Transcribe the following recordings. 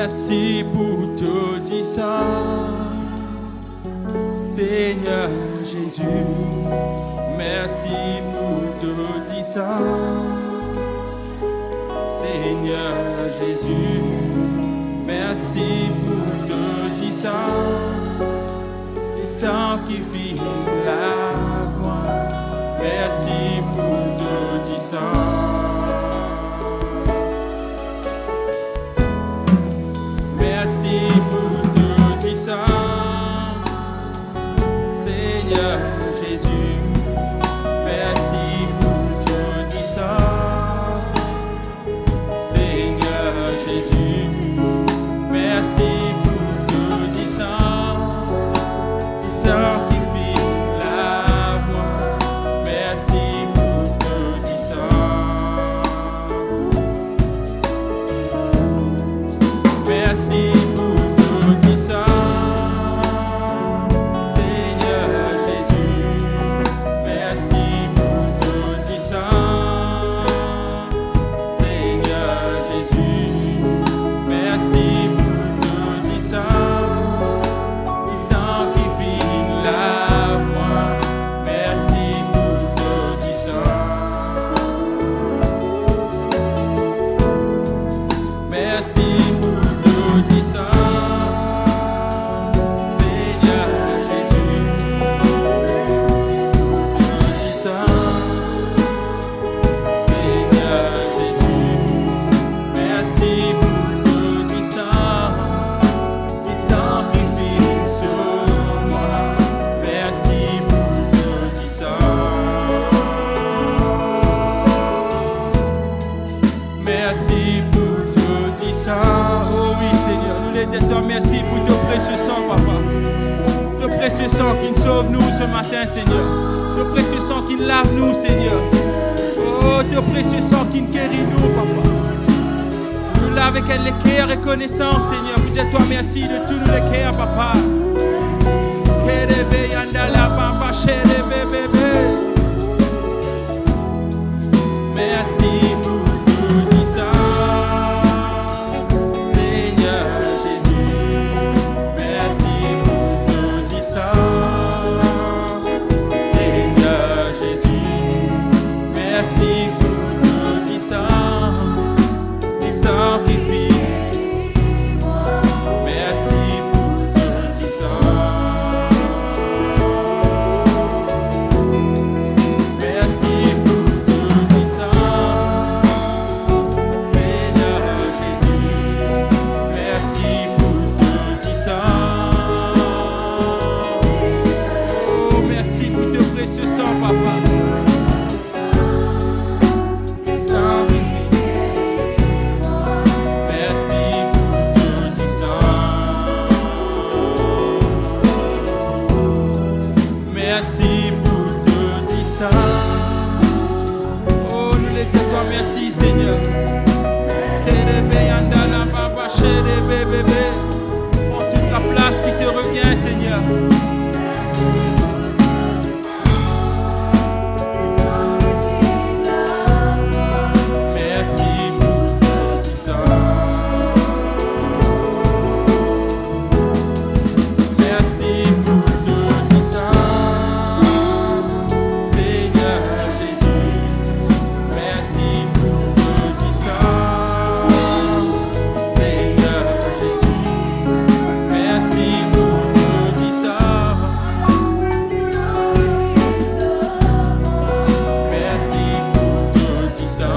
Merci pour tout dit ça, Seigneur Jésus. Merci pour tout dit ça, Seigneur Jésus. Merci pour tout dit ça qui finit la voix. Merci pour tout dit ça. Merci pour tout dit ça, Seigneur Jésus. Merci pour tout dit ça, Seigneur Jésus. Merci pour tout dit ça qui fit la voix. Merci pour tout dit ça. Merci pour tout dit ça, Seigneur Jésus. Merci pour tout dit ça, Seigneur Jésus. Merci pour tout dit ça qui finit la voix. Merci pour tout dit ça. Merci pour tout dit ça, Seigneur Jésus. Tout dit ça, Seigneur Jésus. Merci pour tout dit ça qui finit sur moi. Merci pour tout dit ça. Merci pour tout dit ça. Oh oui, Seigneur, nous les disons merci pour ton précieux sang, papa. Ton précieux sang qui nous sauve nous ce matin, Seigneur. Ton précieux sang qui lave nous, Seigneur. Oh, ton précieux sang qui nous guérit nous, papa. Nous lave avec les cœurs et connaissances, Seigneur. Nous disons merci de tous nos cœurs, papa. Kerebe yandala bamba sherebe bébé. Merci pour tout dit ça, Seigneur Jésus. Merci pour tout dit ça, Seigneur Jésus. Merci pour tout dit ça qui fit. Merci pour tout dit ça. Merci pour tout dit ça, Seigneur Jésus. Merci pour tout dit ça. Oh, merci pour ton précieux sang, papa. Sang qui finit. Merci pour tout dit ça. Merci pour tout dit ça. Oh, nous les disons toi merci, Seigneur. Kerebe yandala baba sherebe bébé. Prends toute la place qui te revient, Seigneur. Merci pour tout dit ça. Merci pour tout dit ça, Seigneur Jésus. Merci pour tout dit ça, Seigneur Jésus. Merci pour tout dit ça. Merci pour tout dit ça.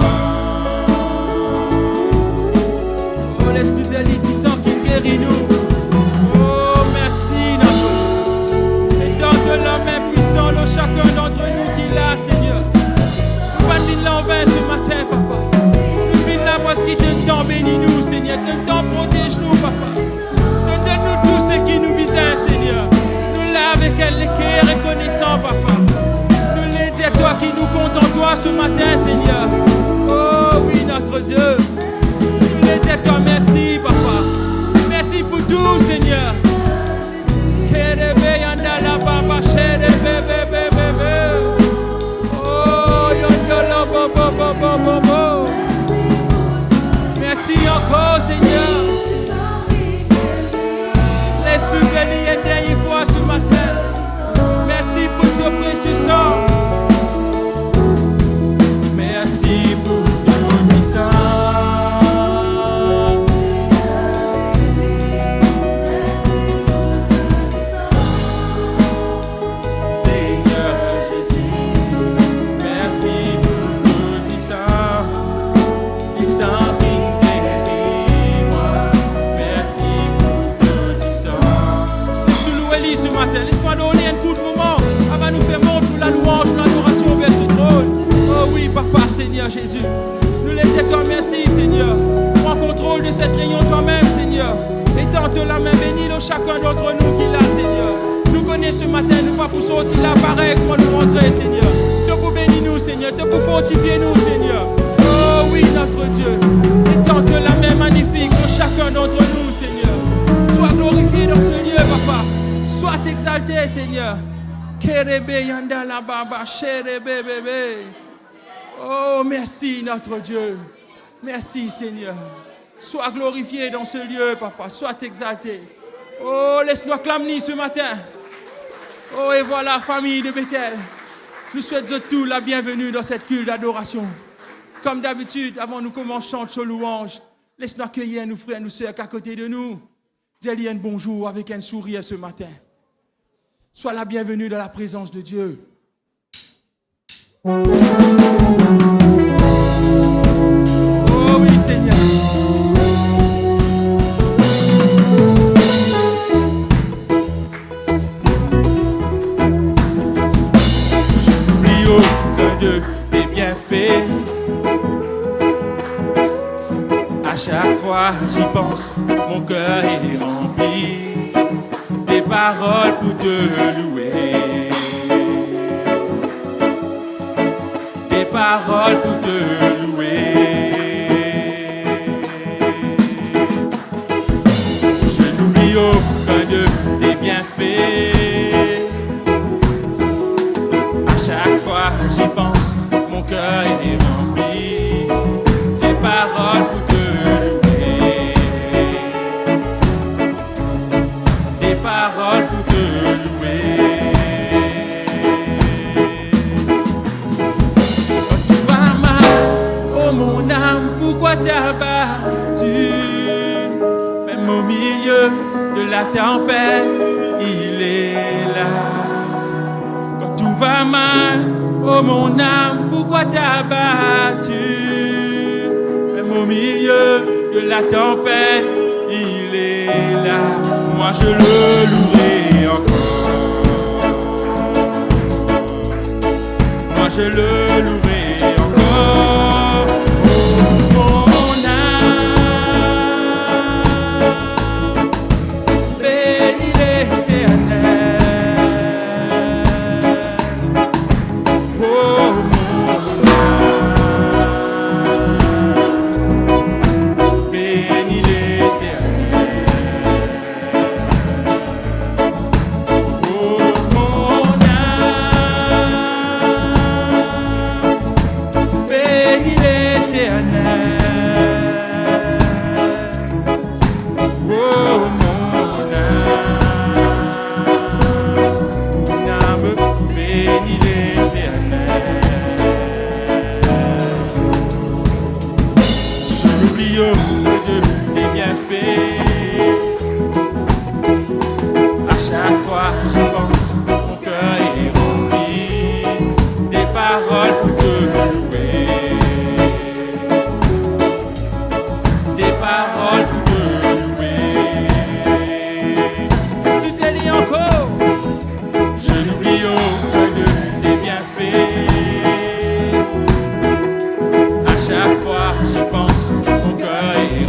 Oh, laisse tous les dix sang qui guérit nous. Oh, merci, notre Dieu. Et tant que l'homme est puissant, le chacun d'entre nous qui l'a, Seigneur. Nous venons l'envers ce matin, papa. Nous venons là parce qu'il te temps bénis nous, Seigneur. Te temps protège-nous, papa. Donne-nous tout ce qui nous visait, Seigneur. Nous là avec elle, les cœurs reconnaissants, papa. Nous les dis à toi qui nous compte en toi ce matin, Seigneur. Oh oui, notre Dieu. Nous les dis à toi merci, papa. Merci pour tout, Seigneur. Kerebe yandala baba sherebe bébé. Oh, yondolo bo. Merci encore, Seigneur. laisse tout te dire une dernière fois ce matin. Merci pour ton précieux sang. Merci pour ton petit sang. Seigneur Jésus, merci pour ton petit sang. Petit sang qui guérit moi. Merci pour ton petit sang. Laisse-nous louer lui ce matin. Laisse-moi donner un coup de moment avant de nous faire montre pour la louange, pour l'adoration vers ce trône. Oh oui, Papa, Seigneur Jésus. Nous les disons toi merci, Seigneur. Prends contrôle de cette réunion toi-même, Seigneur. Et tente la main bénie de chacun d'entre nous qui l'a, Seigneur. Nous connaissons ce matin, nous pas pour sortir là pareil, comment nous rentrer, Seigneur. Te pour bénir nous, Seigneur. Te pour fortifier nous, Seigneur. Oh oui, notre Dieu. Et tente la main magnifique de chacun d'entre nous, Seigneur. Sois glorifié dans ce lieu, Papa. Sois exalté, Seigneur. Kerebe yanda la baba, sherebe bébé. Oh, merci notre Dieu. Merci Seigneur. Sois glorifié dans ce lieu, Papa. Sois exalté. Oh, laisse-nous acclamer ce matin. Oh, et voilà, famille de Bethel. Nous souhaitons tous la bienvenue dans cette culte d'adoration. Comme d'habitude, avant nous commençons ce louange, laisse-nous accueillir nos frères et nos sœurs à côté de nous. Dis-lui un bonjour avec un sourire ce matin. Sois la bienvenue dans la présence de Dieu. Oh oui, Seigneur. Je n'oublie aucun de tes bienfaits. À chaque fois j'y pense, mon cœur est rempli. Des paroles pour te louer, des paroles pour te louer. Je n'oublie aucun de tes bienfaits. À chaque fois j'y pense, mon cœur est rempli. Des paroles pour te louer, des paroles pour te louer. Quand tu vas mal, oh mon âme, pourquoi t'as battu? Même au milieu de la tempête, il est là. Quand tout va mal, oh mon âme, pourquoi t'as battu? Même au milieu de la tempête, il est là. Moi je le louerai encore. Moi je le louerai encore. Oh, mon âme, bénis l'Éternel. Oh, mon âme, bénis l'Éternel. À chaque fois, je pense, mon cœur est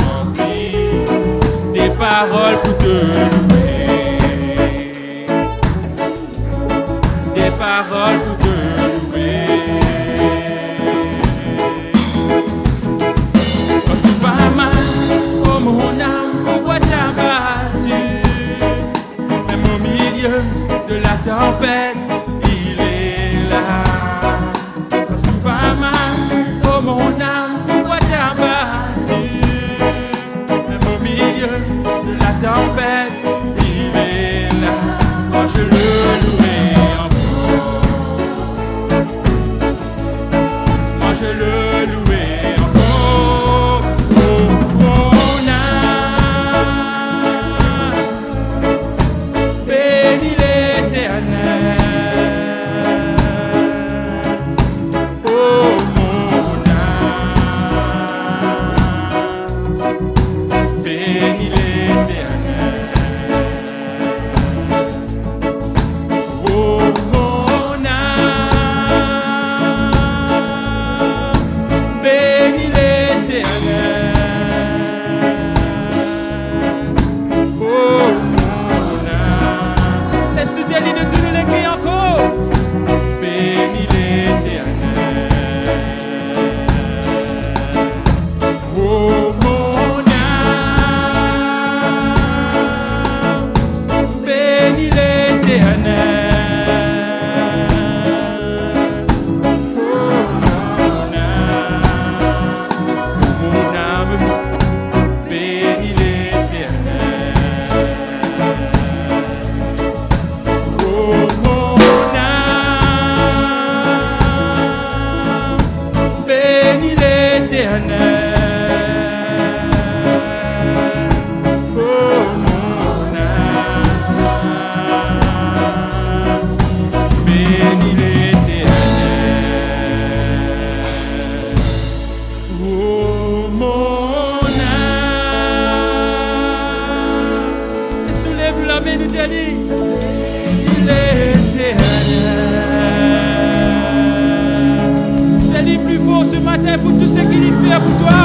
Ce matin pour tout ce qu'il fait pour toi.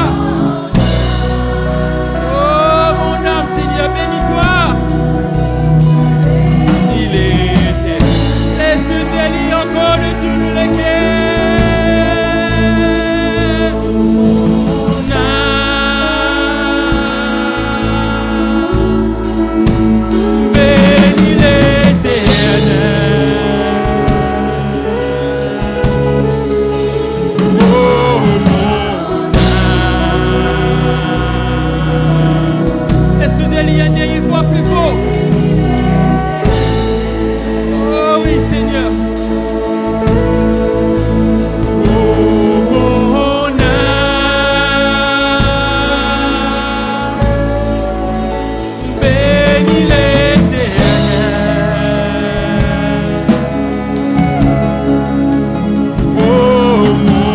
Oh mon âme, Seigneur, bénis-toi. Il est. Laisse-nous élire encore de tous nous les cœurs. Mon âme, bénis l'Éternel. Il y a une dernière fois plus fort. Oh oui, Seigneur. Oh, mon âme, bénis l'Éternel. Oh, mon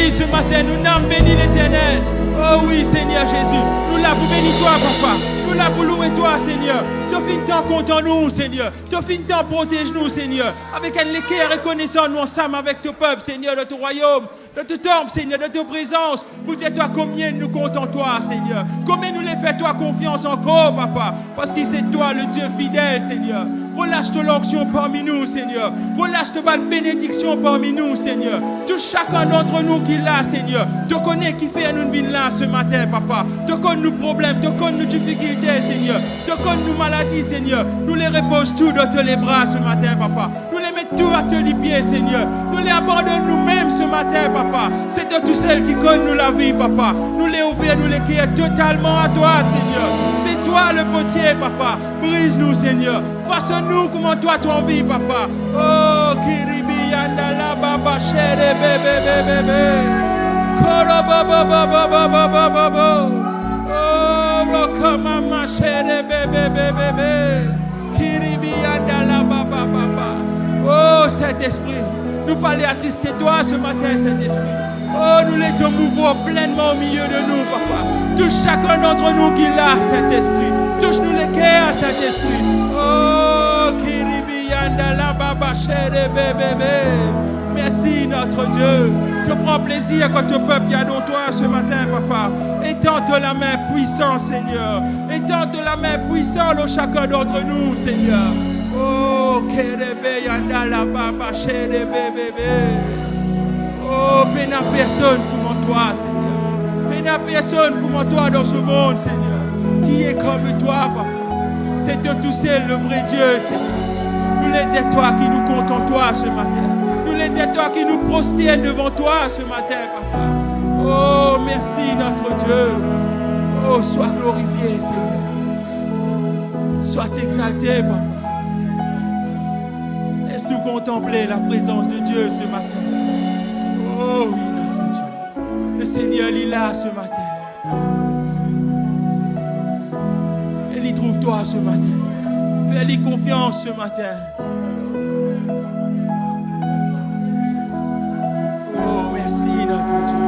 ce matin, nous n'avons béni l'Éternel. Oh oui, Seigneur Jésus. Nous l'avons béni toi, papa. Nous l'avons loué toi, Seigneur. Tu finis tant content nous, Seigneur. Tu finis tant protège nous, Seigneur. Avec un l'équerre reconnaissant nous ensemble avec ton peuple, Seigneur, de ton royaume, de ton temple, Seigneur, de ta présence. Pour dire toi combien nous comptons toi, Seigneur. Combien nous les fait toi confiance encore, papa. Parce que c'est toi le Dieu fidèle, Seigneur. Relâche ton onction parmi nous, Seigneur. Relâche ta bénédiction parmi nous, Seigneur. Touche chacun d'entre nous qui l'a, Seigneur. Tu connais qui fait nous venir là ce matin, papa. Tu connais nos problèmes, tu connais nos difficultés, Seigneur. Tu connais nos maladies, Seigneur. Nous les repose tout dans tes bras ce matin, papa. Nous les mettons tout à tes pieds, Seigneur. Nous les abandonnons nous-mêmes ce matin, papa. C'est toi tout seul qui connais nous la vie, papa. Nous les ouvrons, nous les crions totalement à toi, Seigneur. C'est toi le potier, papa. Brise-nous, Seigneur. Façonne-nous comme toi tu en vis, papa. Oh, Kiribi Yandala Baba Chere Bébé Bébé. Koro Baba Baba Baba Baba. Oh, Rokamama Chere Bébé Bébé. Kiribi Yandala Baba Baba. Oh, Saint-Esprit, nous parlons attrister toi ce matin, Saint-Esprit. Oh, nous l'étions mouvants pleinement au milieu de nous, papa. Touche chacun d'entre nous qui l'a, Saint-Esprit. Touche-nous les cœurs, Saint-Esprit. Oh, Kiribi Yandala Baba Chere Bébé. Merci, notre Dieu. Tu prends plaisir quand ton peuple vient dans toi ce matin, papa. Étends-toi la main puissante, Seigneur. Étends-toi la main puissante au chacun d'entre nous, Seigneur. Oh, Kiribi Yandala Baba Chere Bébé. Oh, peine à personne pour toi, Seigneur. Peine à personne pour toi dans ce monde, Seigneur. Qui est comme toi, papa? C'est toi tout seul, le vrai Dieu, Seigneur. Nous les disons toi qui nous comptons toi ce matin. Nous les disons toi qui nous prosternons devant toi ce matin, papa. Oh, merci notre Dieu. Oh, sois glorifié, Seigneur. Sois exalté, papa. Laisse-nous contempler la présence de Dieu ce matin. Oh oui, notre Dieu. Le Seigneur, il est là ce matin. Et il trouve toi ce matin. Fais-lui confiance ce matin. Oh, merci, notre Dieu.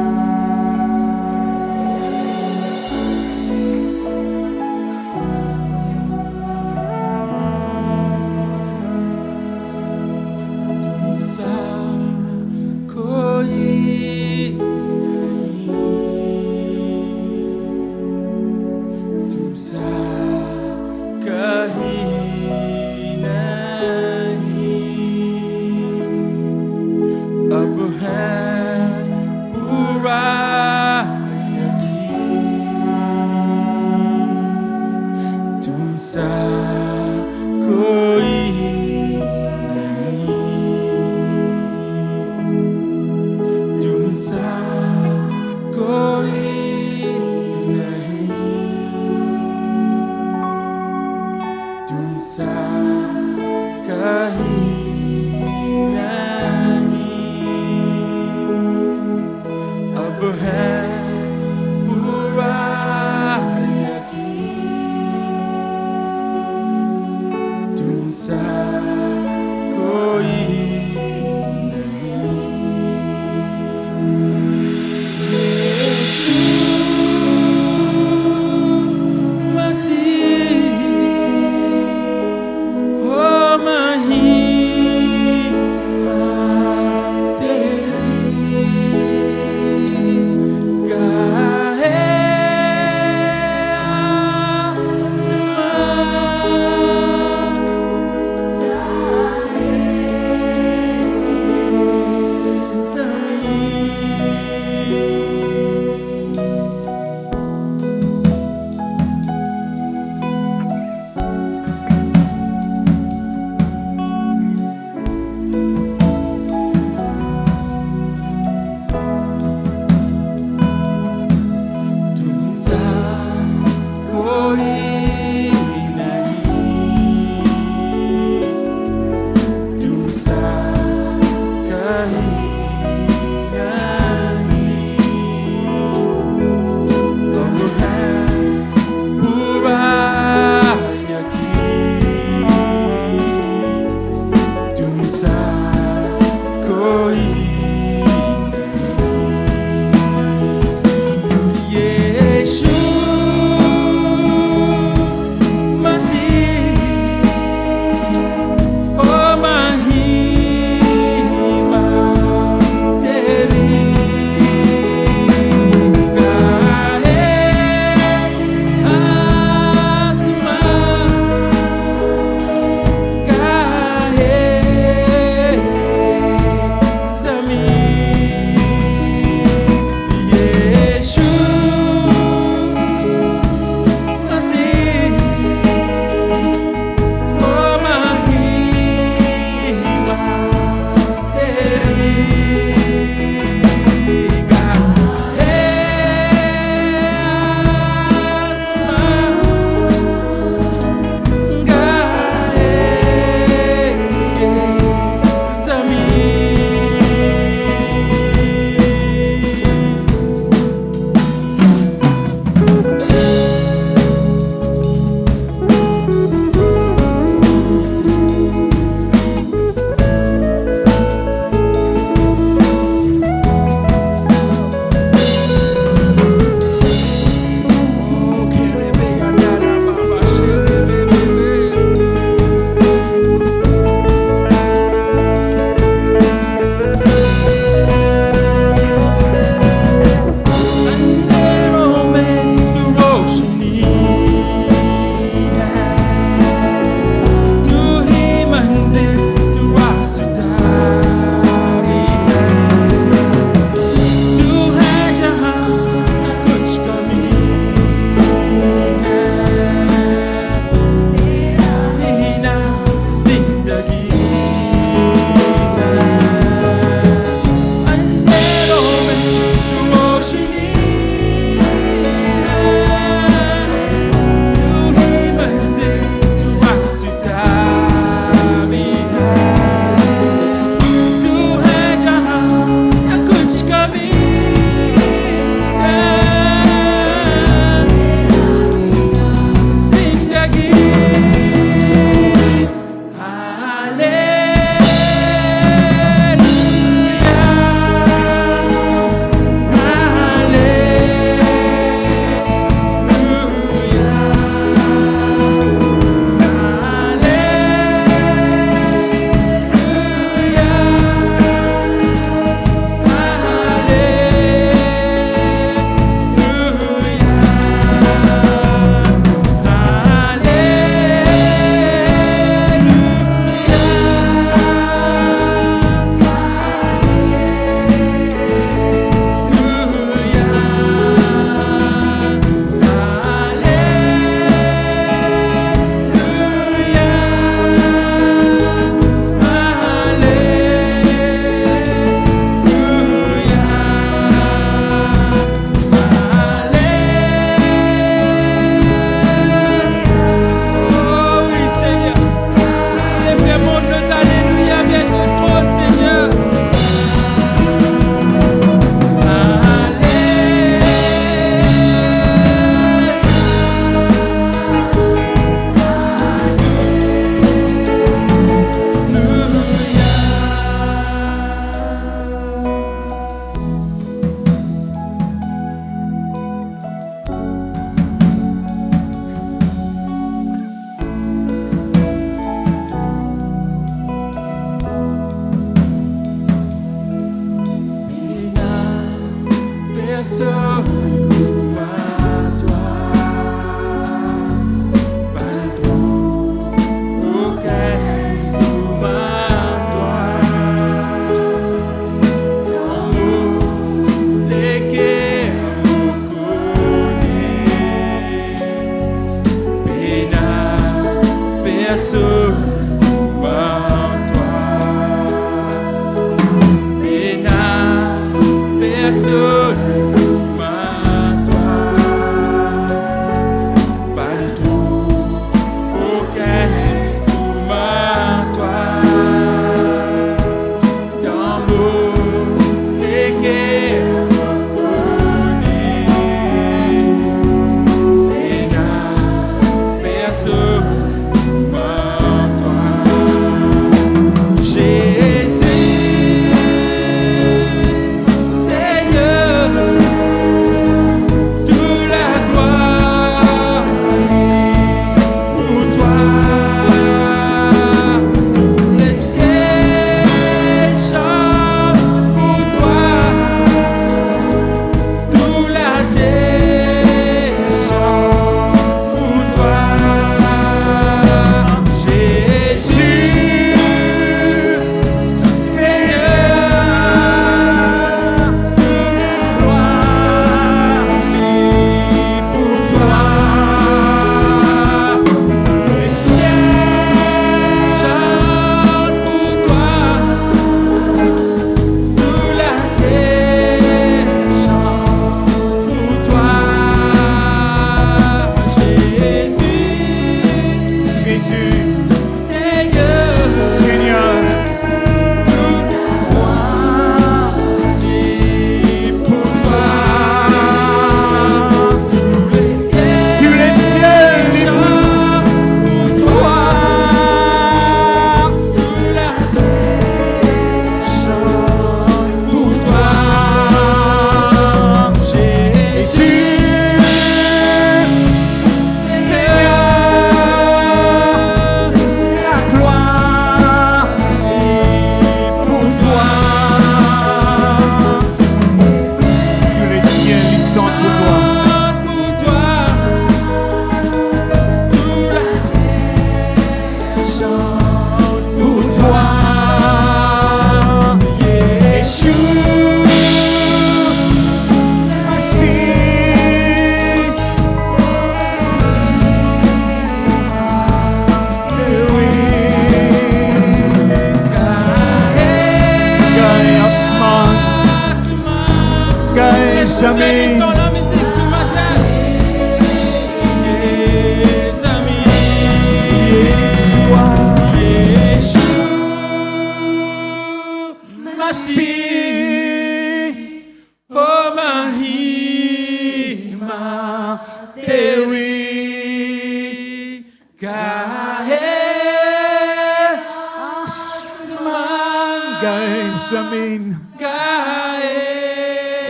Jamais.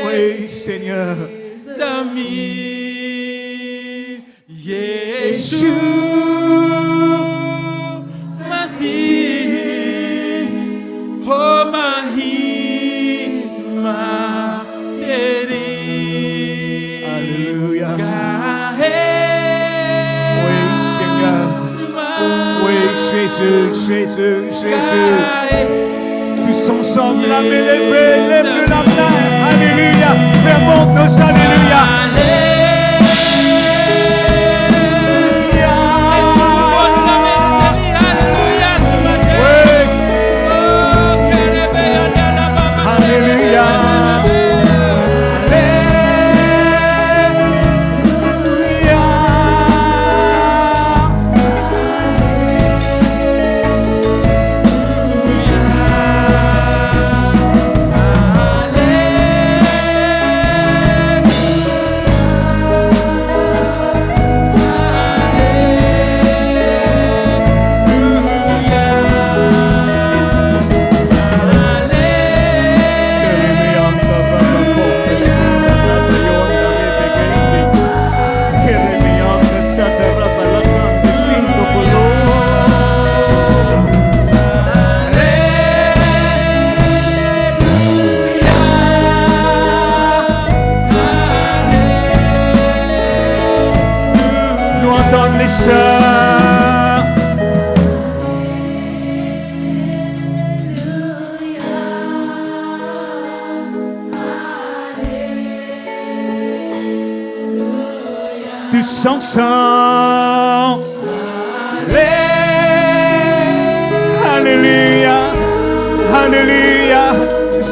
Oui, Seigneur. Zami, Yeshua, Masih, oh Mahima, Teri. Alléluia. Oui, Seigneur. Oui, Jésus, Jésus, Jésus. Tous ensemble, la main levée, lève la main. Alléluia. Vermonte nos alléluia.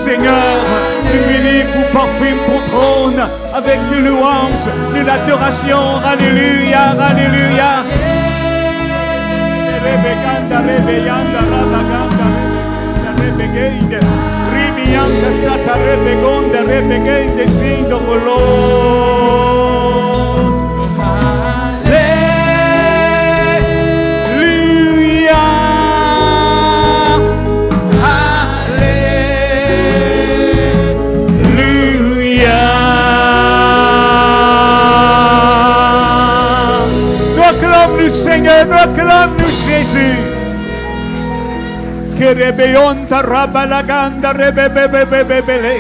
Seigneur, nous venons pour parfumer ton trône avec de louanges, de l'adoration. Alléluia, alléluia. Rebeganda, rebeyanda, rabaganda, rebegende, ribianda, sata, rebegonda, rebegende, sindo color. Alléluia, alléluia. Nous acclamons-nous, Seigneur, nous acclamons-nous, Jésus. Que rebeyonta rabalaganda rebebebebebele.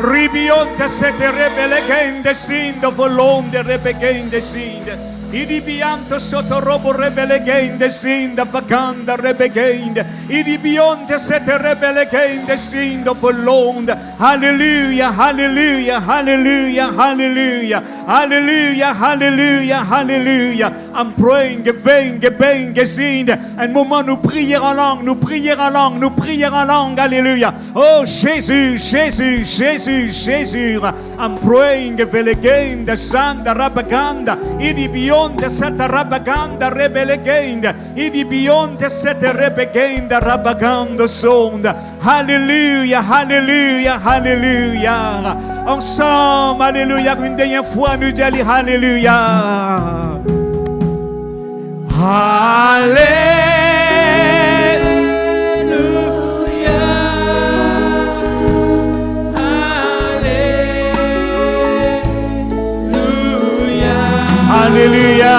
Ribionta sete rebelegende sindo volonde rebegende sinde. Iribianto sotto robo rebelegende sinda vaganda rebegende. Iribionte sete rebelegende sindo volonde. Hallelujah, hallelujah, hallelujah, hallelujah. Hallelujah, hallelujah, hallelujah. I'm praying, bang, sind. Un moment, nous prier en langue, nous prier en langue, nous prier en langue. Alléluia. Oh Jésus, Jésus, Jésus, Jésus. I'm praying, velegenda, sanda, rabaganda. Idi beyond seta rabaganda, rebelegenda. Idi beyond seta rebegenda, rabaganda, sonda. Hallelujah, hallelujah, hallelujah. Ensemble, alléluia, une dernière fois, nous disons alléluia. Alléluia. Alléluia. Alléluia.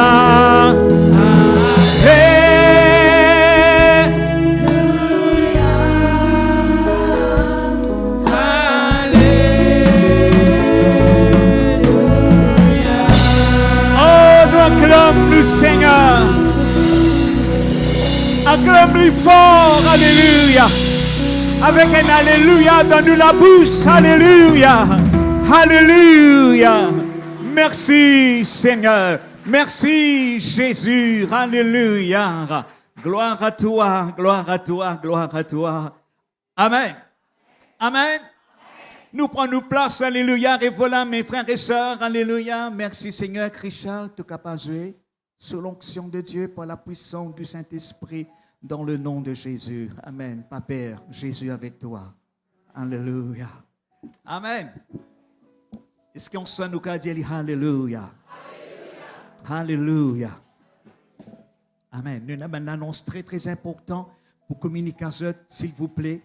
Acclame-le, Seigneur. Acclame-le fort, alléluia. Avec un alléluia, donne-nous la bouche, alléluia. Alléluia. Merci, Seigneur. Merci, Jésus. Alléluia. Gloire à toi, gloire à toi, gloire à toi. Amen. Amen. Nous prenons place, alléluia, et voilà mes frères et sœurs, alléluia. Merci Seigneur, Richard, tout capable de jouer sous l'onction de Dieu par la puissance du Saint-Esprit dans le nom de Jésus. Amen. Père, Jésus avec toi. Alléluia. Amen. Est-ce qu'on sent nous qu'à dire alléluia? Alléluia. Amen. Nous avons une annonce très très importante pour communiquer à eux, s'il vous plaît.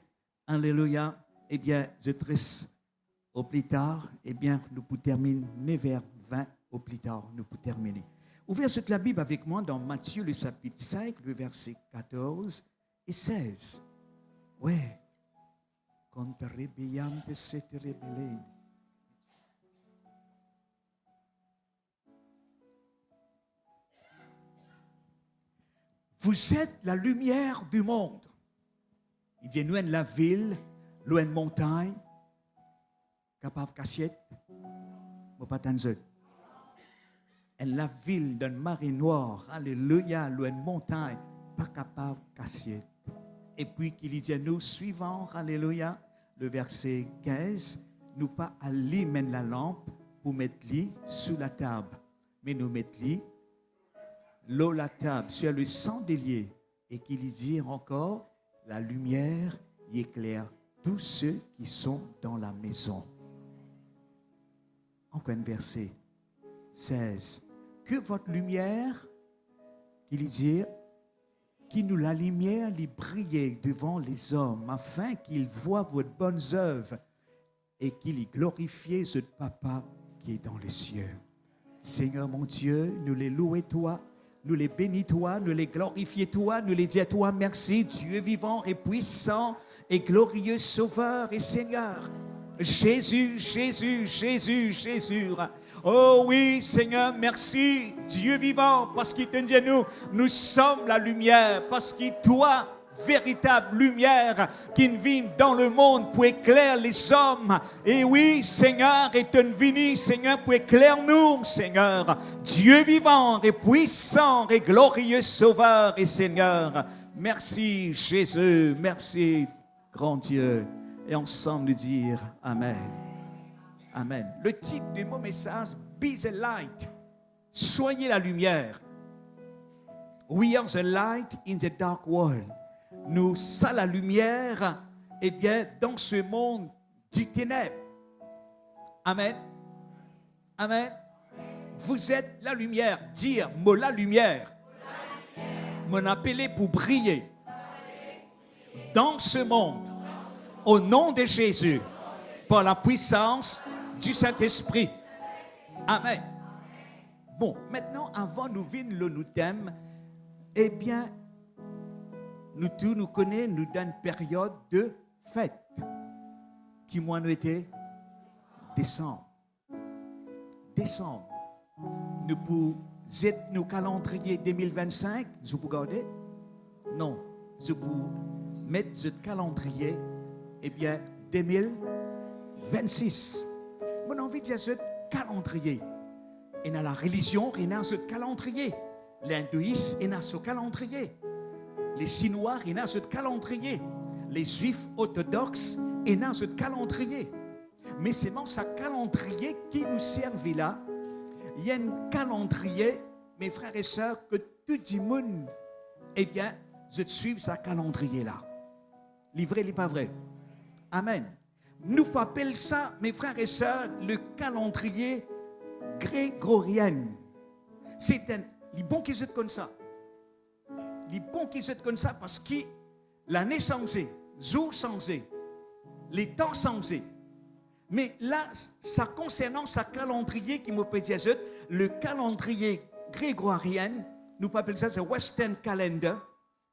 Alléluia. Eh bien, je tresse au plus tard, eh bien, nous pouvons terminer vers 20 au plus tard, nous pouvons terminer. Ouvrez toute la Bible avec moi dans Matthieu, le chapitre 5, le verset 14 et 16. Ouais. Quand rebellante s'est rebellé. Vous êtes la lumière du monde. Il dit, nous, la ville, loin de montagne, capable d'assiette, mais pas tant de la ville d'une marée noire, alléluia, loin de montagne, pas capable d'assiette. Et puis qu'il dit à nous, suivant, alléluia, le verset 15, nous pas allumer la lampe pour mettre lit sous la table, mais nous mettre lit l'eau la table sur le chandelier, et qu'il dit encore, la lumière y éclaire tous ceux qui sont dans la maison. Encore un verset 16. Que votre lumière, qu'il dit, qui nous la lumière lui brille devant les hommes, afin qu'ils voient votre bonnes œuvres et qu'il y glorifie ce Papa qui est dans les cieux. Seigneur mon Dieu, nous les louons toi, nous les bénis toi, nous les glorifions toi, nous les disons toi merci, Dieu vivant et puissant et glorieux Sauveur et Seigneur. Jésus, Jésus, Jésus, Jésus. Oh oui, Seigneur, merci, Dieu vivant, parce qu'il te dit nous sommes la lumière, parce qu'il toi, véritable lumière qui vient dans le monde pour éclairer les hommes. Et oui, Seigneur, est venu, Seigneur, pour éclairer nous, Seigneur. Dieu vivant et puissant et glorieux Sauveur et Seigneur. Merci, Jésus, merci, grand Dieu. et ensemble nous dire Amen. Amen. Le titre de mon message, Be the light. Soyez la lumière. We are the light in the dark world. Nous sommes la lumière, eh bien, dans ce monde du ténèbre. Amen. Amen. Vous êtes la lumière. Dire, moi la lumière. M'en appeler pour briller. Dans ce monde. Au nom de Jésus. Par la puissance du Saint-Esprit. Amen. Bon, maintenant, avant nous venir le thème, eh bien, nous tous nous connaissons, nous dans une période de fête. Qui mois nous était? Décembre. Décembre. Nous pouvons être nos calendrier 2025, vous pouvez garder? Non. Je vous mettre ce calendrier, eh bien, 2026. Mon envie de dire ce calendrier. Et dans la religion, il y a ce calendrier. L'hindouisme, il y a ce calendrier. Les Chinois, il y a ce calendrier. Les Juifs orthodoxes, il y a ce calendrier. Mais c'est dans ce calendrier qui nous servait là. Il y a un calendrier, mes frères et sœurs, que tout le monde, eh bien, je suis ce calendrier là. Livré, il n'est pas vrai. Amen. Nous appelons ça, mes frères et sœurs, le calendrier grégorien. C'est un. Les bons qui sont comme ça. Les bons qui sont comme ça parce que l'année changée, jour changé, les temps changés. Mais là, ça concernant ce calendrier qui me peut dire, le calendrier grégorien, nous appelons ça le Western Calendar.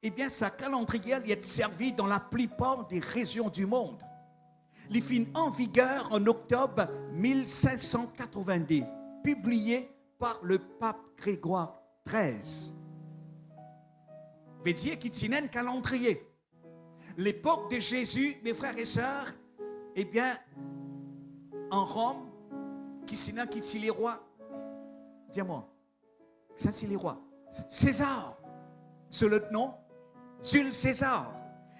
Eh bien, ce calendrier il est servi dans la plupart des régions du monde. Il est en vigueur en octobre 1582, publié par le pape Grégoire XIII. Veut dire qu'il tient un calendrier. L'époque de Jésus, mes frères et sœurs, eh bien, en Rome, qui c'est les rois? Dis-moi, ça c'est les rois. César, c'est le nom, Jules César.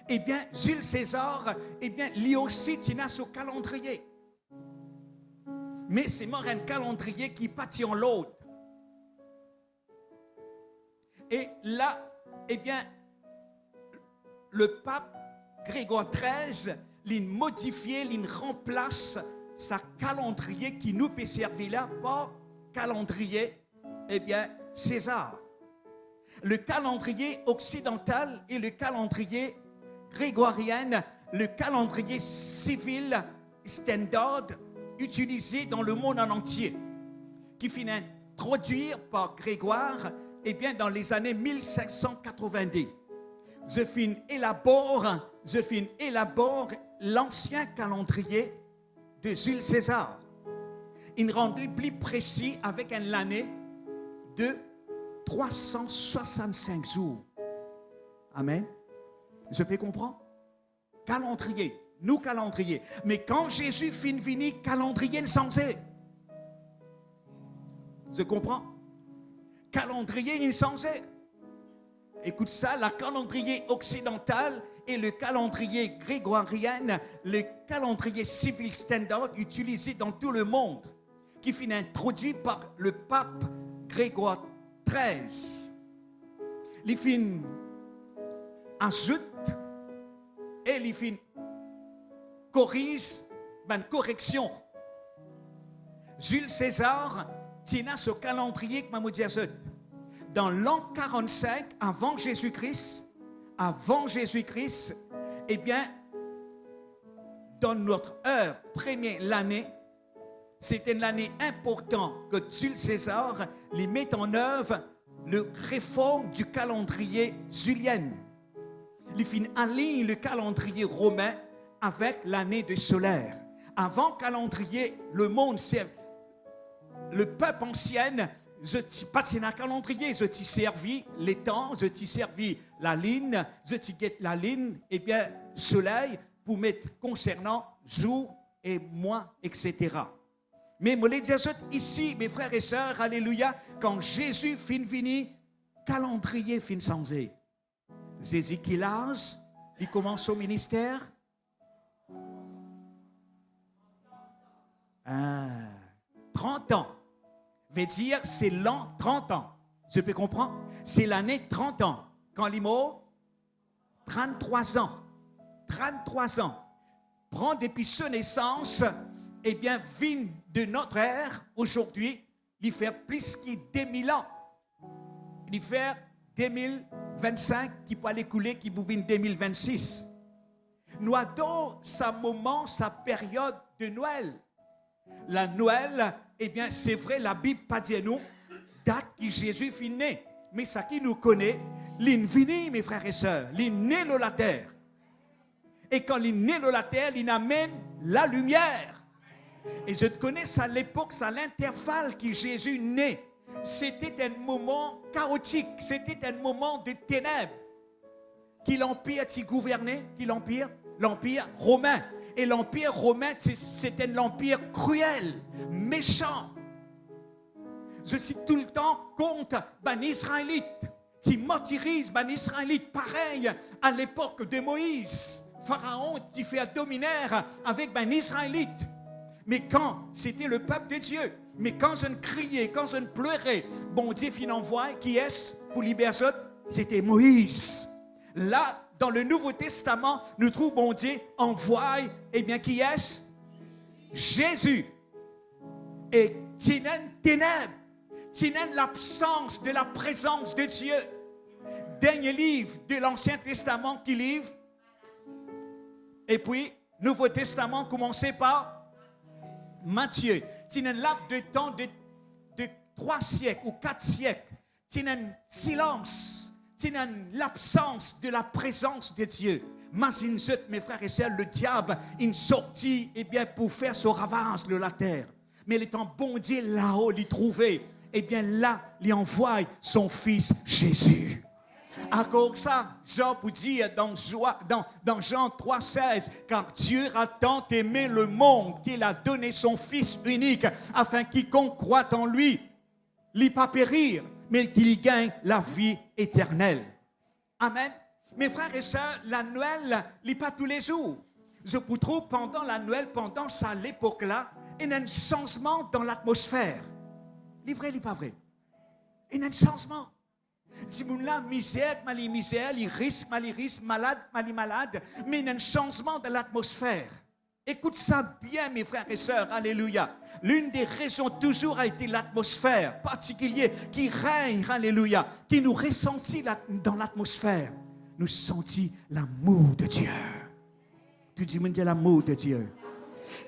Eh bien, Jules César, eh bien, lui aussi tient son calendrier. Mais c'est mort un calendrier qui pâtit en l'autre. Et là, eh bien, le pape Grégoire XIII, il modifie, il remplace sa calendrier qui nous peut servir là par calendrier, eh bien, César. Le calendrier occidental et le calendrier grégorien, le calendrier civil standard utilisé dans le monde en entier, qui finit introduire par Grégoire, eh bien, dans les années 1582. Je finis élabore l'ancien calendrier de Jules César. Il rend plus précis avec une année de 365 jours. Amen. Je peux comprendre? Calendrier. Nous calendrier. Mais quand Jésus finit venir, calendrier ne changé. Je comprends? Calendrier il changé. Écoute ça, le calendrier occidental et le calendrier grégorien, le calendrier civil standard utilisé dans tout le monde, qui fut introduit par le pape Grégoire XIII. Il fin ajoute et il fin corrige une correction. Jules César tient ce calendrier que m'a dit dans l'an 45 avant Jésus-Christ, eh bien, dans notre heure première l'année, c'était une année importante que Jules César lui met en œuvre la réforme du calendrier julien. Il finit en ligne le calendrier romain avec l'année de solaire. Avant calendrier, le monde, le peuple ancien, je t'ai pas un calendrier, je t'ai servi les temps, je t'ai servi la ligne, je t'ai guette la ligne, et bien soleil pour mettre concernant jour et mois, etc. Mais je dire ici, mes frères et sœurs, alléluia, quand Jésus fin vini, calendrier fin changé. Jésus qui l'âge, il commence au ministère. 30 ans. Veut dire, c'est l'an 30 ans. Je peux comprendre? C'est l'année 30 ans. Quand l'IMO, 33 ans. 33 ans. Prend depuis sa naissance, eh bien, vient de notre ère, aujourd'hui, il fait plus que 2000 ans. Il fait 2025 qui peut aller couler, qui vous vient 2026. Nous avons sa moment, sa période de Noël. La Noël, eh bien, c'est vrai, la Bible pas dit nous, date que Jésus est né. Mais ça qui nous connaît, l'infini, mes frères et sœurs, l'inné de la terre. Et quand l'inné de la terre, il amène la lumière. Et je te connais, à l'époque, à l'intervalle que Jésus naît, c'était un moment chaotique, c'était un moment de ténèbres. Qui l'empire qui gouvernait, qui l'empire romain. Et l'empire romain, c'était un empire cruel, méchant. Je suis tout le temps contre les Israélites. Qui martyrisent les Israélites, pareil à l'époque de Moïse. Pharaon qui fait dominer avec les Israélites. Mais quand c'était le peuple de Dieu, mais quand je criais, quand je pleurais, bon Dieu fin envoie, qui est-ce pour libérer ça? C'était Moïse. Là, dans le Nouveau Testament, nous trouvons bon Dieu envoie, eh bien, qui est-ce? Jésus. Et tinen ténèbres, tinen l'absence de la présence de Dieu. Dernier livre de l'Ancien Testament qui livre. Et puis, Nouveau Testament commencé par Matthieu. Tinen laps de temps de 3 siècles ou 4 siècles. Tinen silence. Tinen l'absence de la présence de Dieu. Imagine-toi, mes frères et sœurs, le diable, il sortit eh bien, pour faire son ravage de la terre. Mais étant bon Dieu là-haut, il trouvait, eh bien là, il envoie son fils Jésus. À cause de ça, Jean vous dit dans Jean 3,16, car Dieu a tant aimé le monde qu'il a donné son Fils unique, afin quiconque croit en lui, n'y pas périr, mais qu'il gagne la vie éternelle. Amen. Mes frères et sœurs, la Noël n'est pas tous les jours. Je vous trouve pendant la Noël, pendant ça, l'époque-là, il y a un changement dans l'atmosphère. Il est vrai, il n'est pas vrai. Il y a un changement. Si vous avez misère, il risque, malade, mais il y a un changement de l'atmosphère. Écoute ça bien, mes frères et sœurs, alléluia. L'une des raisons toujours a été l'atmosphère particulière qui règne, alléluia, qui nous ressentit dans l'atmosphère. Nous sentis l'amour de Dieu. Tu dis, l'amour de Dieu.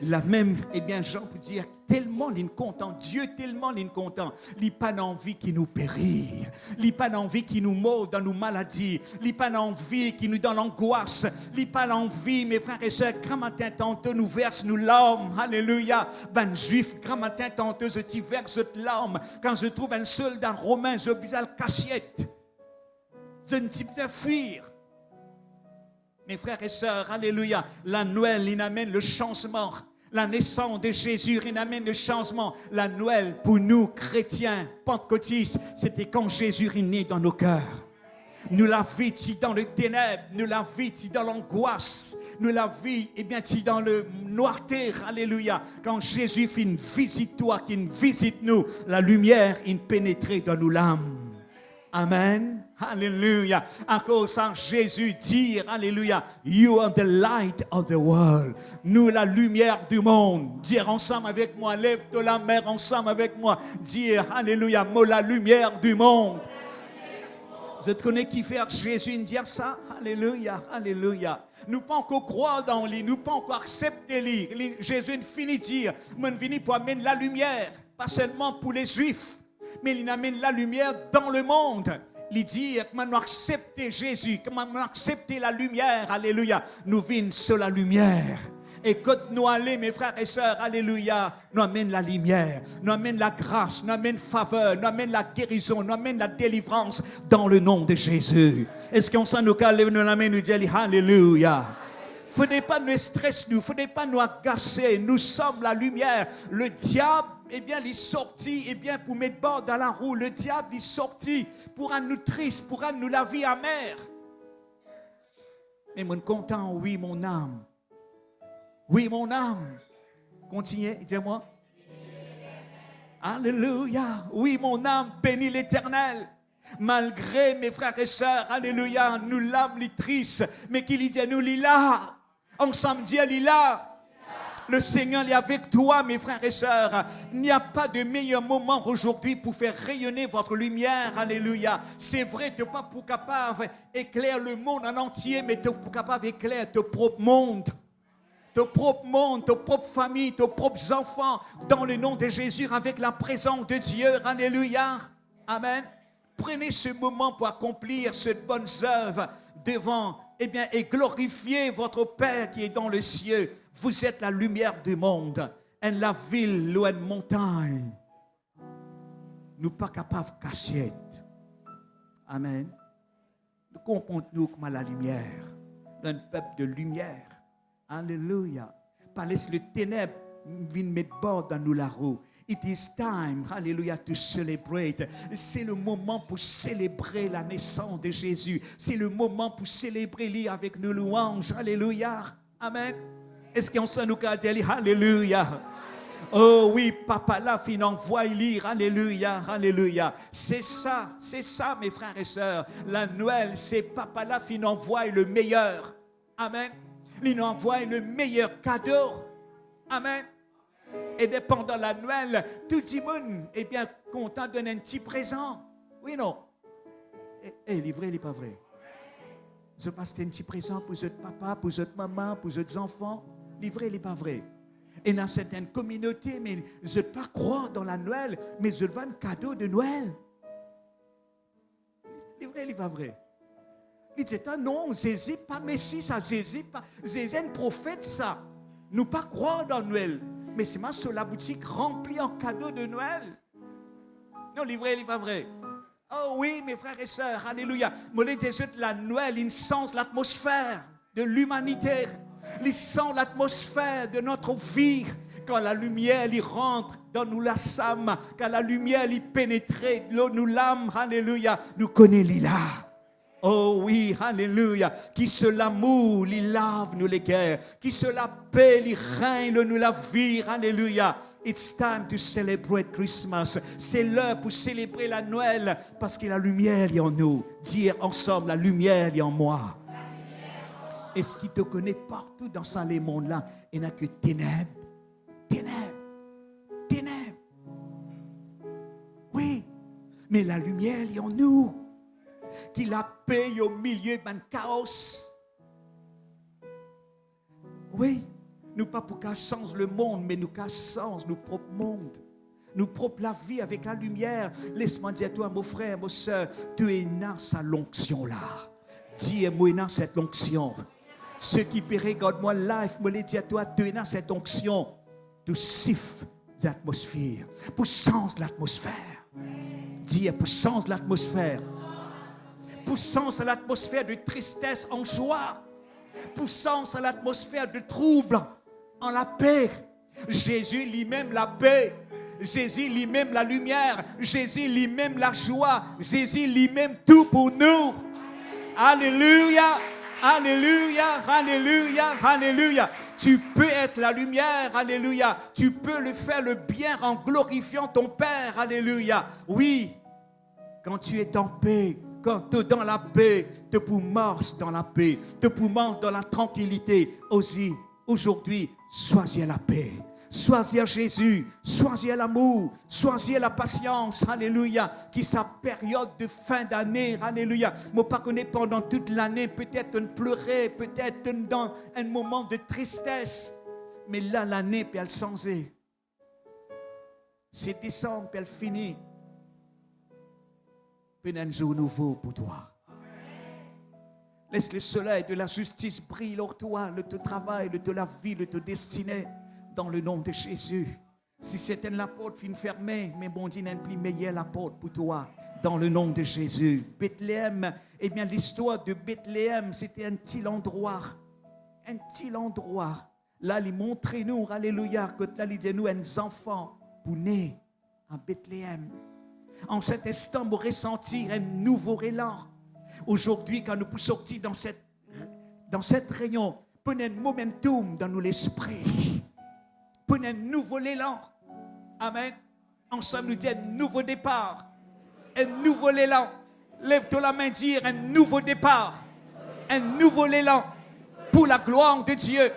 La même, eh bien, Jean peut dire, tellement il est content, Dieu tellement il est content, il n'a pas d'envie qu'il nous périsse, il n'a pas d'envie qu'il nous mord dans nos maladies, il n'a pas d'envie qu'il nous donne l'angoisse, il n'a pas d'envie, mes frères et sœurs, grand matin, tantôt nous verse nos larmes, alléluia, ben juif, grand matin, tantôt je t'y verse larmes, quand je trouve un soldat romain, je bise la cachette, je ne t'y pas fuir. Mes frères et sœurs, alléluia, la Noël, il amène le changement. La naissance de Jésus, il amène le changement. La Noël, pour nous, chrétiens, pentecôtistes, c'était quand Jésus est né dans nos cœurs. Nous l'avons vu dans les ténèbres, nous l'avons vu dans l'angoisse, nous l'avons vu dans le noirter, alléluia. Quand Jésus fait une visite toi, qu'il visite nous, la lumière, il pénétrait dans nos âmes. Amen. Alléluia. À cause de Jésus dire, alléluia, you are the light of the world. Nous, la lumière du monde. Dire ensemble avec moi, lève de la mer ensemble avec moi. Dire, alléluia, moi, la lumière du monde. Je te connais qui fait Jésus dire ça? Alléluia, alléluia. Nous ne pouvons encore croire dans lui, nous ne pouvons encore accepter lui. Jésus finit de dire, je suis venu pour amener la lumière, pas seulement pour les Juifs, mais il amène la lumière dans le monde. Il dit, comment nous accepter Jésus, comment nous accepter la lumière, alléluia. Nous venons sur la lumière. Et quand nous allons, mes frères et sœurs, alléluia, nous amène la lumière, nous amène la grâce, nous amène faveur, nous amène la guérison, nous amène la délivrance dans le nom de Jésus. Est-ce qu'on s'en nous calme, nous l'amène, nous dit, alléluia. Il ne faudrait pas nous stresser, il ne faudrait pas nous agacer. Nous sommes la lumière. Le diable, eh bien, il est sorti, eh bien, pour mettre bord dans la roue. Le diable est sorti pour rendre nous tristes, pour rendre nous la vie amère. Mais mon content, oui, mon âme. Oui, mon âme. Continuez, dis-moi. Alléluia. Oui, mon âme bénit l'Éternel. Malgré mes frères et sœurs, alléluia, nous l'âme les tristes, mais qu'il dit nous là. Ensemble, Dieu est là. Le Seigneur est avec toi, mes frères et sœurs. Il n'y a pas de meilleur moment aujourd'hui pour faire rayonner votre lumière. Alléluia. C'est vrai, tu n'es pas pour capable d'éclairer le monde en entier, mais tu es pour capable d'éclairer ton propre monde. Ton propre monde, ta propre famille, tes propres enfants, dans le nom de Jésus, avec la présence de Dieu. Alléluia. Amen. Prenez ce moment pour accomplir cette bonne œuvre devant, et glorifier votre Père qui est dans le ciel. Vous êtes la lumière du monde. Et la ville, loin de montagne, nous pas capables de cacher. Amen. Nous comprenons comme la lumière, un peuple de lumière. Alléluia. Pas laisse le ténèbre venir mettre bord dans nous la roue. It is time, hallelujah, to celebrate. C'est le moment pour célébrer la naissance de Jésus. C'est le moment pour célébrer lui avec nos louanges. Alléluia. Amen. Est-ce qu'on s'en nous dire alléluia? Oh oui, papa là, fin envoie lire, alléluia, alléluia. C'est ça, mes frères et sœurs. La Noël, c'est papa là, fin envoie le meilleur. Amen. Il envoie le meilleur cadeau. Amen. Et pendant la Noël, tout le monde est bien content de donner un petit présent. Oui, non? Et il est vrai, il n'est pas vrai. Je passe un petit présent pour votre papa, pour votre maman, pour votre enfants. Il est vrai, il n'est pas vrai. Et dans certaines communautés, mais je ne peux pas croire dans la Noël, mais je veux un cadeau de Noël. Il est vrai, il n'est pas vrai. Il dit, non, Jésus pas Messie, ça, Jésus est un prophète, ça. Nous pas croire dans Noël. Mais c'est moi sur la boutique remplie en cadeaux de Noël. Non, il est vrai, il n'est pas vrai. Oh oui, mes frères et sœurs, alléluia. La Noël, il sent l'atmosphère de l'humanité. Il sent l'atmosphère de notre vie. Quand la lumière il rentre dans nous la same, quand la lumière il pénètre nous l'âme, alléluia, nous connaissons là. Oh oui, alléluia. Qui se l'amour, il lave nous les guerres. Qui se la paix, il règne nous la vie, alléluia. It's time to celebrate Christmas. C'est l'heure pour célébrer la Noël parce que la lumière est en nous. Dire ensemble, la lumière est en moi. Est-ce qu'il te connaît partout dans ce monde-là? Il n'y a que ténèbres. Ténèbres. Ténèbres. Oui, mais la lumière est en nous. Qui la paix au milieu d'un chaos. Oui, nous pas pour qu'à sens le monde, mais nous qu'à sens nos propres mondes. Nous propres la vie avec la lumière. Laisse-moi dire à toi, mon frère, mon soeur, tu es dans sa l'onction là. Dis-moi dans cette onction. Ceux qui regardent moi live, me le dis à toi, tu es dans cette onction. Tu siffles l'atmosphère. Pour sens l'atmosphère. Dis, pour sens l'atmosphère. Poussance à l'atmosphère de tristesse en joie, poussance à l'atmosphère de trouble en la paix. Jésus lui-même la paix, Jésus lui-même la lumière, Jésus lui-même la joie, Jésus lui-même tout pour nous. Alléluia, alléluia, alléluia, alléluia. Tu peux être la lumière, alléluia. Tu peux le faire le bien en glorifiant ton Père, alléluia. Oui, quand tu es en paix, quand tu es dans la paix, tu peux marcher dans la paix, tu peux marcher dans la tranquillité. Aussi, aujourd'hui, sois-y la paix, sois-y Jésus, sois-y l'amour, sois-y la patience, alléluia, qui sa période de fin d'année, alléluia. Moi, pas connais pendant toute l'année, peut-être on pleurait, peut-être dans un moment de tristesse, mais là, l'année peut elle changer. C'est décembre, puis elle finit. Un jour nouveau pour toi. Laisse le soleil de la justice briller sur toi, le te travail, le te la vie, le te destinée, dans le nom de Jésus. Si c'était la porte fin fermée, mais bon Dieu n'a plus meilleur la porte pour toi, dans le nom de Jésus. Bethléem, eh bien l'histoire de Bethléem, c'était un petit endroit. Là, il montre nous, alléluia, que là, il dit nous, un enfant pour naître à Bethléem. En cet instant, vous ressentez un nouveau élan. Aujourd'hui, quand nous pouvons sortir dans cette réunion, prenez un momentum dans nous l'esprit. pour un nouveau élan. Amen. Ensemble, nous disons un nouveau départ. Un nouveau élan. Lève-toi la main, dire un nouveau départ. Un nouveau élan pour la gloire de Dieu.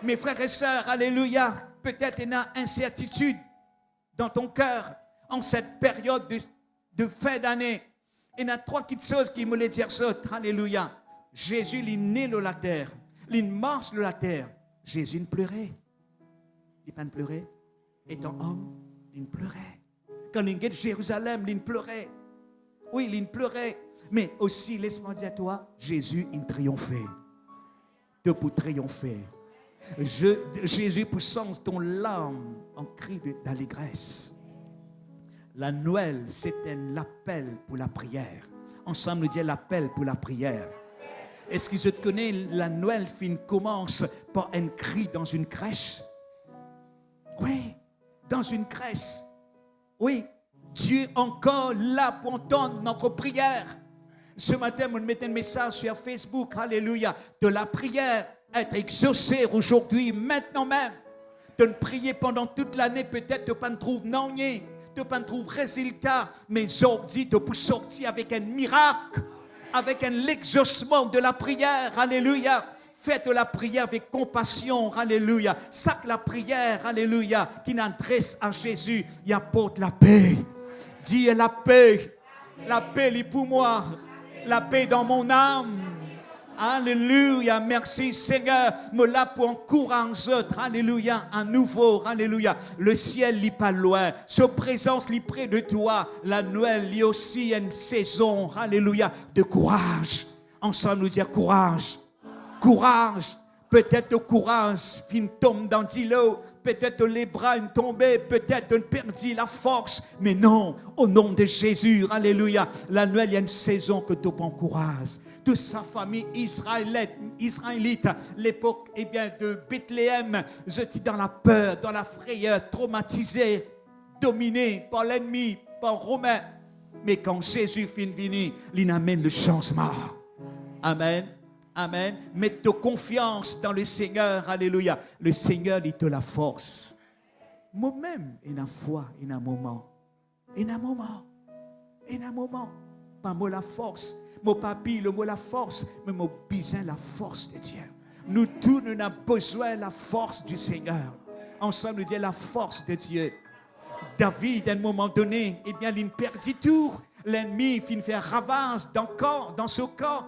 Mes frères et sœurs, alléluia. Peut-être il y a incertitude dans ton cœur en cette période de fin d'année. Il y a trois petites choses qui me les dire ça. Alléluia. Jésus, il est né dans la terre. Il marche dans la terre. Jésus ne pleurait. Il ne pleurait. Étant homme, il pleurait. Quand il est Jérusalem, il pleurait. Oui, il pleurait. Mais aussi, laisse-moi dire à toi, Jésus, il triomphait. De pour triompher. Jésus, poussant ton larme en cri d'allégresse. La Noël, c'est un appel pour la prière. Ensemble, nous disons l'appel pour la prière. Est-ce que je te connais, la Noël commence par un cri dans une crèche? Oui, dans une crèche. Oui, Dieu encore là pour entendre notre prière. Ce matin, je mettais un message sur Facebook, alléluia, de la prière être exaucée aujourd'hui, maintenant même. De prier pendant toute l'année, peut-être tu ne pas trouver non, tu ne pas trouver résultat, mais aujourd'hui, tu peux sortir avec un miracle, avec un exaucement de la prière, alléluia. Faites la prière avec compassion, alléluia. Sac la prière, alléluia, qui n'adresse à Jésus, il apporte la paix. Dis la paix est pour moi, la paix dans mon âme. Alléluia, merci Seigneur, me l'a pour encourager, alléluia, à nouveau, alléluia. Le ciel n'est pas loin, sa présence est près de toi. La Noël, il y a aussi une saison, alléluia, de courage. Ensemble, nous dire courage. Courage, peut-être le courage, fin tombe dans l'îlot, peut-être les bras tombés, peut-être perdu la force, mais non, au nom de Jésus, alléluia, la Noël, il y a une saison que tu encourages. Toute sa famille israélite, l'époque de Bethléem, je dis dans la peur, dans la frayeur, traumatisé, dominé par l'ennemi, par Romain. Mais quand Jésus finit venir, il amène le changement. Amen. Amen. Mets ta confiance dans le Seigneur. Alléluia. Le Seigneur, il te la force. Moi-même, il y a foi, il y a un moment. Il y a un moment. Il y a un moment. Pas moi la force. Mon papi, le mot la force, mais mon besoin la force de Dieu. Nous tous, nous avons besoin de la force du Seigneur. Ensemble, nous disons la force de Dieu. David, à un moment donné, il perdit tout. L'ennemi, il fait ravage dans son corps.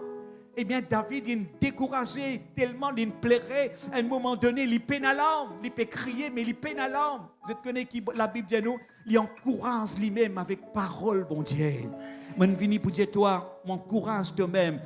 David, il est découragé tellement il plairait. À un moment donné, il peine à l'âme. Il peut crier, mais il peine à l'âme. Vous connaissez qui la Bible dit nous, il encourage lui-même avec parole, bon Dieu. Je viens pour dire toi, mon courage de même.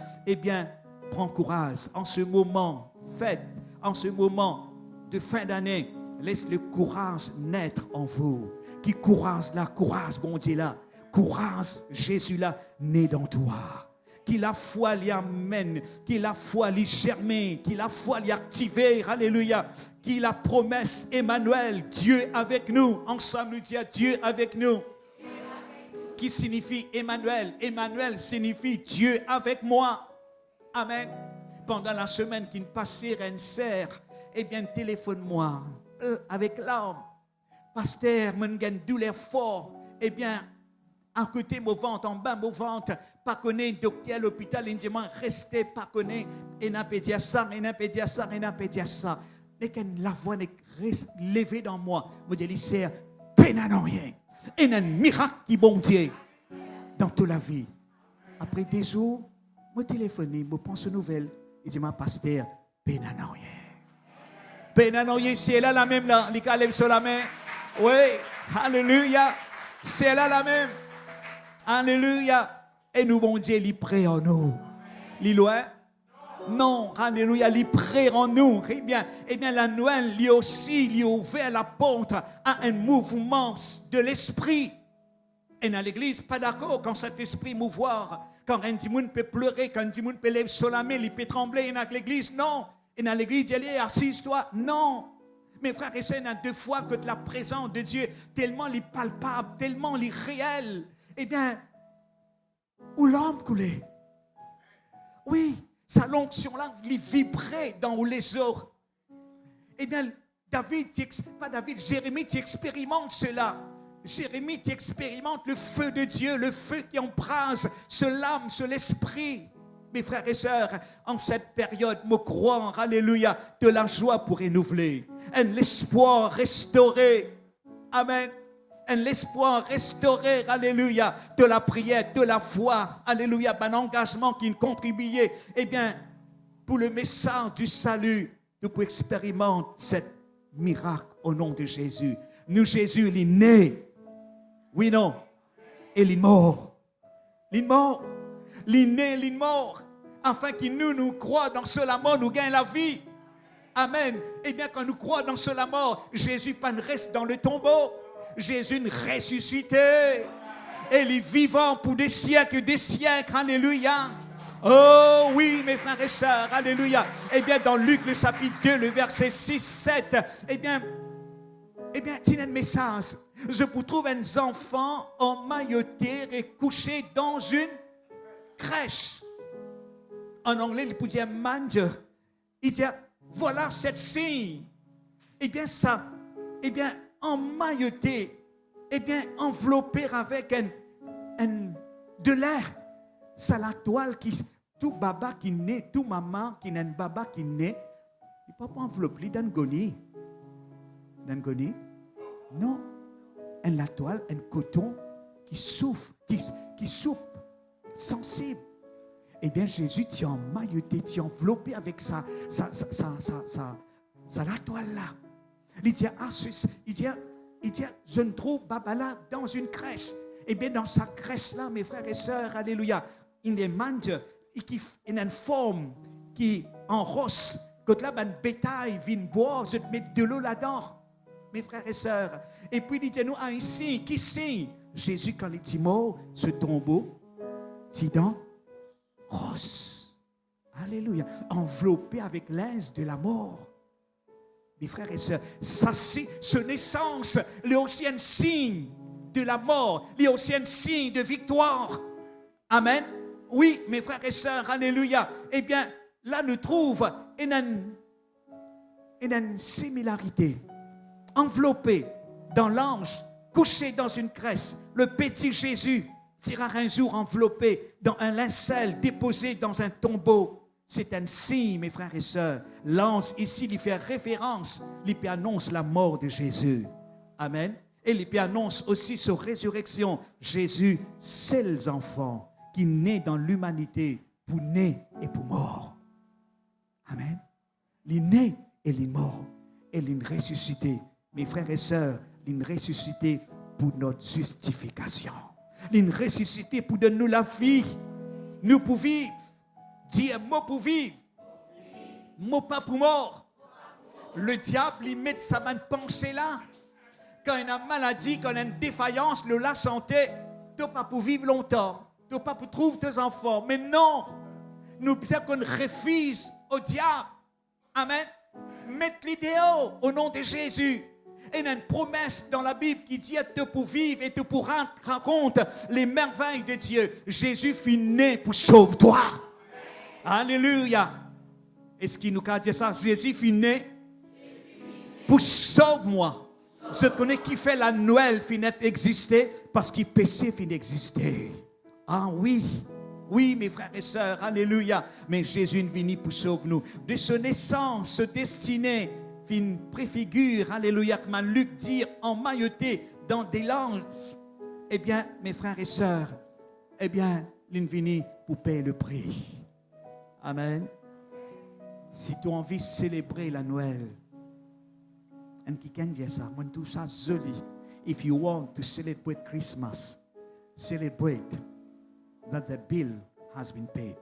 Prends courage. En ce moment, faites, en ce moment de fin d'année, laisse le courage naître en vous. Qui courage là, courage, bon Dieu là. Courage, Jésus là, né dans toi. Qui la foi l'y amène, qui la foi l'y germer, qui la foi l'y activer, alléluia, qui la promesse Emmanuel, Dieu avec nous, ensemble nous disons Dieu avec nous. Qui signifie Emmanuel? Emmanuel signifie Dieu avec moi. Amen. Pendant la semaine qui me passait, Renser, téléphone-moi avec l'âme. Pasteur, je suis une douleur forte. À côté mon ventre, en bas mon ventre, pas connaître docteur à l'hôpital, il dit restez pas connaître, et n'a pas dire ça, et n'a pas dire ça, et n'a pas dire ça. Dès que la voix est levée dans moi, je dis c'est peine à rien. Et un miracle qui bon Dieu dans toute la vie. Après des jours, je téléphone, je pense aux nouvelles. Il dit, ma pasteur, peine à rien. Peine à rien, c'est là la même, là. Il lève sur la main. Oui, alléluia. C'est là la même. Alléluia. Et nous, bon Dieu, il est prêt en nous. Il est loin? Non, alléluia, il est prêt en nous. Eh bien, la Noël, il aussi, il a ouvert la porte à un mouvement de l'esprit. Et dans l'église, pas d'accord quand cet esprit mouvoir. Quand un dimoun peut pleurer, quand un dimoun peut lever sur la main, il peut trembler. Et dans l'église, non. Et dans l'église, il dit, assise-toi. Non. Mes frères et sœurs, il y a deux fois que la présence de Dieu, tellement il est palpable, tellement il est réel. Eh bien, où l'homme coulait. Oui, sa l'onction là, il vibrait dans les eaux. Eh bien, Jérémie, tu expérimentes cela. Jérémie, tu expérimentes le feu de Dieu, le feu qui embrase l'âme, l'esprit. Mes frères et sœurs, en cette période, me croire, alléluia, de la joie pour renouveler, l'espoir restauré. Amen. L'espoir restauré, alléluia, de la prière, de la foi, alléluia, un engagement qui contribuait, pour le message du salut, nous pouvons expérimenter ce miracle au nom de Jésus. Nous, Jésus, il est né. Oui, non. Et il est mort. Il est mort. Il est né, il est mort. Afin qu'il nous croit dans cela mort, nous gagne la vie. Amen. Quand nous croyons dans cela mort, Jésus pas reste dans le tombeau. Jésus est ressuscité. Et il est vivant pour des siècles. Alléluia. Oh oui, mes frères et sœurs, alléluia. Dans Luc, le chapitre 2, le verset 6, 7, c'est un message. Je vous trouve un enfant emmailloté et couché dans une crèche. En anglais, il peut dire manger. Il dit, voilà cette signe. Emmailloté, enveloppé avec de l'air. C'est la toile qui, tout baba qui naît, tout maman qui n'a un baba qui naît, il ne peut pas envelopper d'angoni. D'angoni? Non. La toile, un coton qui souffle, qui soupe, sensible. Jésus t'y emmailloté, t'y enveloppé avec la toile là. Il dit, je ne trouve baba là dans une crèche. Dans sa crèche là, mes frères et sœurs, alléluia, il est mange, il a une forme qui en rosse. Quand là, un bétail vient boire, je te mets de l'eau là-dedans, mes frères et sœurs. Et puis il dit, nous, un signe, qui signe? Jésus, quand il est mort, ce tombeau, c'est dans rose. Alléluia. Enveloppé avec l'aise de la mort. Mes frères et sœurs, ça, ce naissance, il y a aussi un signe de la mort, il y a aussi un signe de victoire. Amen. Oui, mes frères et sœurs, alléluia. Là, nous trouvons une similarité. Enveloppé dans l'ange, couché dans une crèche, le petit Jésus sera un jour enveloppé dans un linceul, déposé dans un tombeau. C'est un signe, mes frères et sœurs. L'ange, ici, il fait référence, il annonce la mort de Jésus. Amen. Et il annonce aussi sa résurrection. Jésus, c'est les enfants qui naît dans l'humanité pour naître et pour mort. Amen. Il est né et il est mort. Et il est ressuscité. Mes frères et sœurs, il est ressuscité pour notre justification. Il est ressuscité pour donner nous la vie. Nous pour vivre. Dis un mot pour vivre. Mot pas pour mort. Le diable, il met sa main de pensée là. Quand il y a une maladie, quand il y a une défaillance, la santé, tu n'as pas pour vivre longtemps. Tu n'as pas pour trouver tes enfants. Mais non, nous disons qu'on refuse au diable. Amen. Mettre l'idéal au nom de Jésus. Et il y a une promesse dans la Bible qui dit que pour vivre et pour rendre compte les merveilles de Dieu. Jésus fut né pour sauver toi. Alléluia. Est-ce qu'il nous a dit ça? Jésus fut né pour sauver moi. Je connais qui fait la Noël finit exister parce qu'il péché finit exister. Ah oui. Oui, mes frères et sœurs, alléluia. Mais Jésus est venu pour sauver nous. De sa naissance, se destiner, fin préfigure, alléluia, comme Luc dit, emmailloté dans des langes. Mes frères et sœurs, il est venu pour payer le prix. Amen. Si tu as envie de célébrer la Noël, et qui can dire ça, moi tout ça joli. If you want to celebrate Christmas, celebrate that the bill has been paid.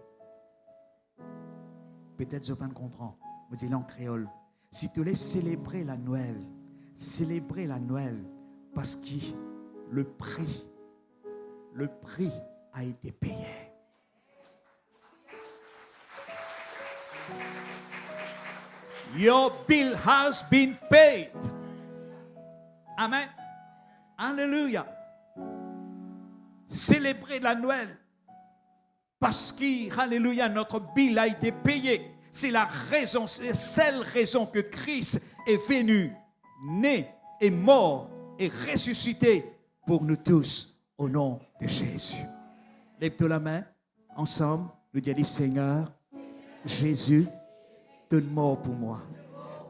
Peut-être je ne comprends. Vous dites en créole. Si tu voulais célébrer la Noël parce que le prix a été payé. Your bill has been paid. Amen. Alléluia. Célébrer la Noël parce que, alléluia, notre bill a été payé. C'est la raison, c'est la seule raison que Christ est venu, né, est mort et ressuscité pour nous tous au nom de Jésus. Lève-toi la main, ensemble, nous disons, Seigneur, Jésus, tu es mort pour moi.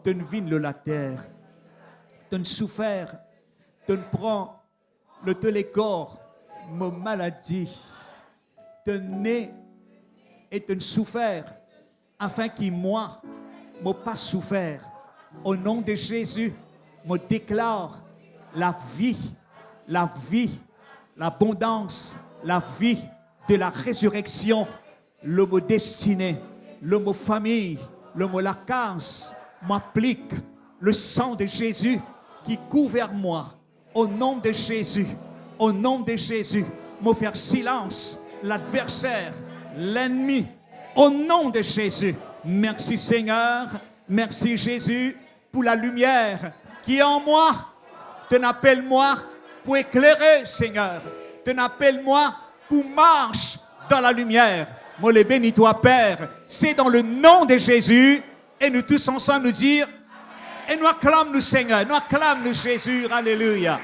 Tu vis le la terre, tu souffert, tu prends le télécorps, ma maladie, tu né et tu souffert, afin que moi, je pas souffert. Au nom de Jésus, je déclare la vie, l'abondance, la vie de la résurrection, le mot destiné, le mot famille, le mot la case, m'applique le sang de Jésus qui couvre moi. Au nom de Jésus, me faire silence l'adversaire, l'ennemi. Au nom de Jésus, merci Seigneur, merci Jésus pour la lumière qui est en moi. Tu n'appelles moi pour éclairer, Seigneur. Tu n'appelles moi pour marcher dans la lumière. Moi le bénis toi Père, c'est dans le nom de Jésus. Et nous tous ensemble nous dire, et nous acclamons nous Seigneur, nous acclamons nous Jésus, alléluia.